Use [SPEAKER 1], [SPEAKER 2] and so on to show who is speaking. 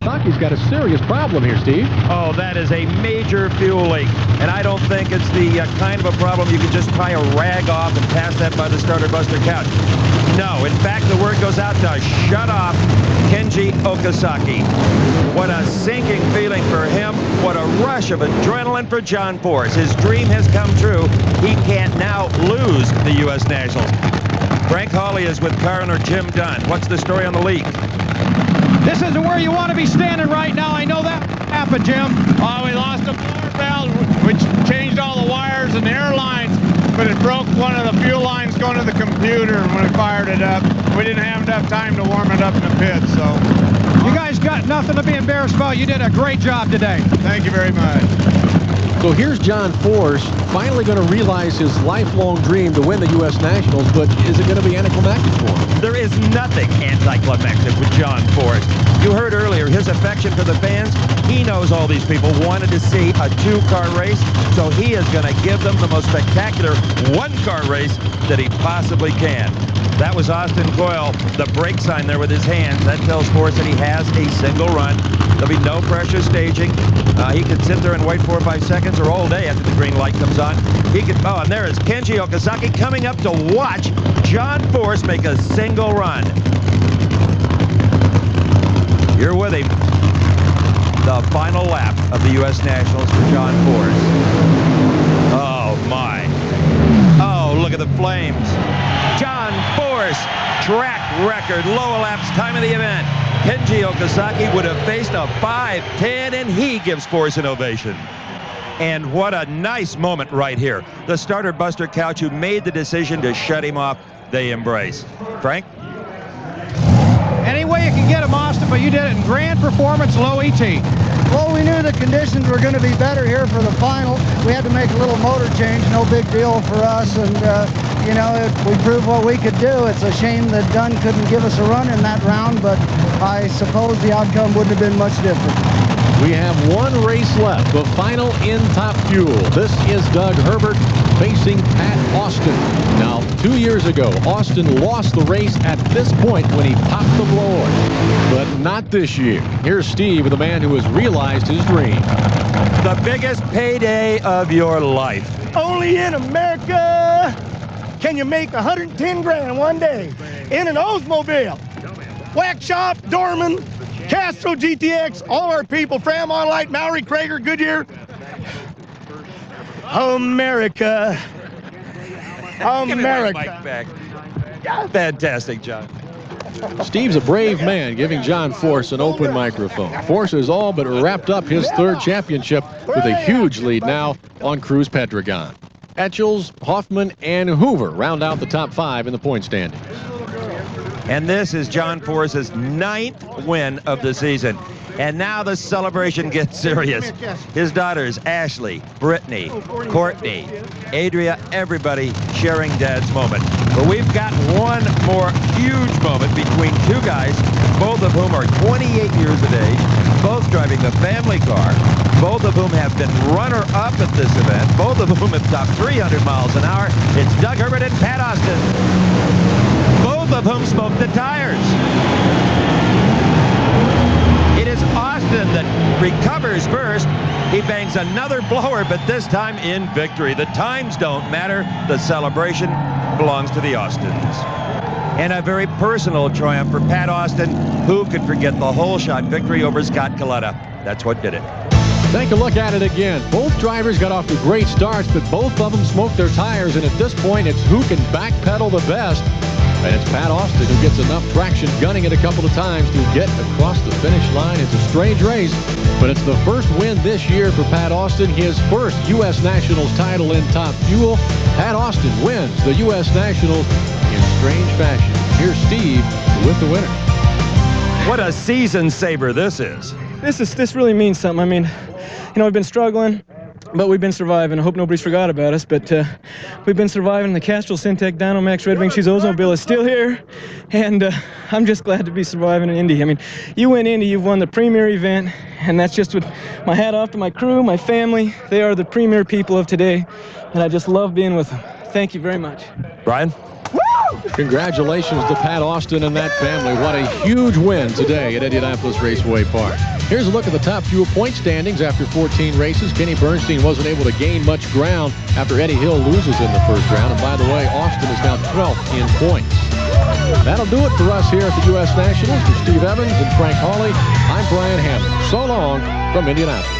[SPEAKER 1] Okasaki's got a serious problem here, Steve.
[SPEAKER 2] Oh, that is a major fuel leak. And I don't think it's the kind of a problem you can just tie a rag off and pass that by the starter buster couch. No, in fact, the word goes out to shut off Kenji Okasaki. What a sinking feeling for him. What a rush of adrenaline for John Force. His dream has come true. He can't now lose the U.S. Nationals. Frank Hawley is with coroner Jim Dunn. What's the story on the leak?
[SPEAKER 3] This isn't where you want to be standing right now. I know that happened, Jim.
[SPEAKER 4] Oh, we lost a blower valve, which changed all the wires and the air lines, but it broke one of the fuel lines going to the computer, and when we fired it up, we didn't have enough time to warm it up in the pit, so.
[SPEAKER 3] You guys got nothing to be embarrassed about. You did a great job today.
[SPEAKER 4] Thank you very much.
[SPEAKER 1] So here's John Force finally going to realize his lifelong dream to win the U.S. Nationals, but is it going to be anticlimactic for him?
[SPEAKER 2] There is nothing anticlimactic with John Force. You heard earlier his affection for the fans. He knows all these people wanted to see a two-car race, so he is going to give them the most spectacular one-car race that he possibly can. That was Austin Coyle, the brake sign there with his hands. That tells Force that he has a single run. There'll be no pressure staging. He could sit there and wait 4 or 5 seconds or all day after the green light comes on. He could, oh, and there is Kenji Okasaki coming up to watch John Force make a single run. You're with him. The final lap of the U.S. Nationals for John Force. Oh, my. Oh, look at the flames. John Force, track record, low elapsed time of the event. Kenji Okasaki would have faced a 5:10, and he gives Force an ovation. And what a nice moment right here. The starter buster couch who made the decision to shut him off, they embrace. Frank?
[SPEAKER 3] Any way you can get him, Austin, but you did it in grand performance, low ET.
[SPEAKER 5] Well, we knew the conditions were going to be better here for the final. We had to make a little motor change, no big deal for us, and you know, we proved what we could do. It's a shame that Dunn couldn't give us a run in that round, but I suppose the outcome wouldn't have been much different.
[SPEAKER 1] We have one race left, the final in Top Fuel. This is Doug Herbert facing Pat Austin. Now, 2 years ago, Austin lost the race at this point when he popped the blower, but not this year. Here's Steve with a man who has realized his dream.
[SPEAKER 2] The biggest payday of your life.
[SPEAKER 6] Only in America can you make 110 grand in one day in an Oldsmobile. Wax Shop, Dorman, Castro GTX, all our people, Framon Light, Maury, Krager, Goodyear. America. America.
[SPEAKER 2] Fantastic, John.
[SPEAKER 1] Steve's a brave man, giving John Force an open microphone. Force has all but wrapped up his third championship with a huge lead now on Cruz Pedregon. Etchels, Hoffman, and Hoover round out the top 5 in the point standings.
[SPEAKER 2] And this is John Force's 9th win of the season. And now the celebration gets serious. His daughters, Ashley, Brittany, Courtney, Adria, everybody sharing Dad's moment. But we've got one more huge moment between two guys, both of whom are 28 years of age, both driving the family car, both of whom have been runner-up at this event, both of whom have topped 300 miles an hour. It's Doug Herbert and Pat Austin, both of whom smoked the tires. It is Austin that recovers first. He bangs another blower, but this time in victory. The times don't matter. The celebration belongs to the Austins. And a very personal triumph for Pat Austin. Who could forget the whole shot victory over Scott Coletta? That's what did it.
[SPEAKER 1] Take a look at it again. Both drivers got off to great starts, but both of them smoked their tires, and at this point, it's who can backpedal the best. And it's Pat Austin who gets enough traction, gunning it a couple of times to get across the finish line. It's a strange race, but it's the first win this year for Pat Austin, his first U.S. Nationals title in Top Fuel. Pat Austin wins the U.S. Nationals in strange fashion. Here's Steve with the winner.
[SPEAKER 2] What a season saver this is.
[SPEAKER 7] This really means something. I mean, you know, we've been struggling, but we've been surviving. I hope nobody's forgot about us, but we've been surviving. The Castrol Syntec Dynamax Red Wing Shoes Oldsmobile is still here, and I'm just glad to be surviving in Indy. I mean, you win Indy, you've won the premier event, and that's just with my hat off to my crew, my family. They are the premier people of today, and I just love being with them. Thank you very much.
[SPEAKER 2] Brian?
[SPEAKER 1] Congratulations to Pat Austin and that family. What a huge win today at Indianapolis Raceway Park. Here's a look at the top fuel point standings after 14 races. Kenny Bernstein wasn't able to gain much ground after Eddie Hill loses in the first round. And by the way, Austin is now 12th in points. That'll do it for us here at the U.S. Nationals. For Steve Evans and Frank Hawley, I'm Brian Hammond. So long from Indianapolis.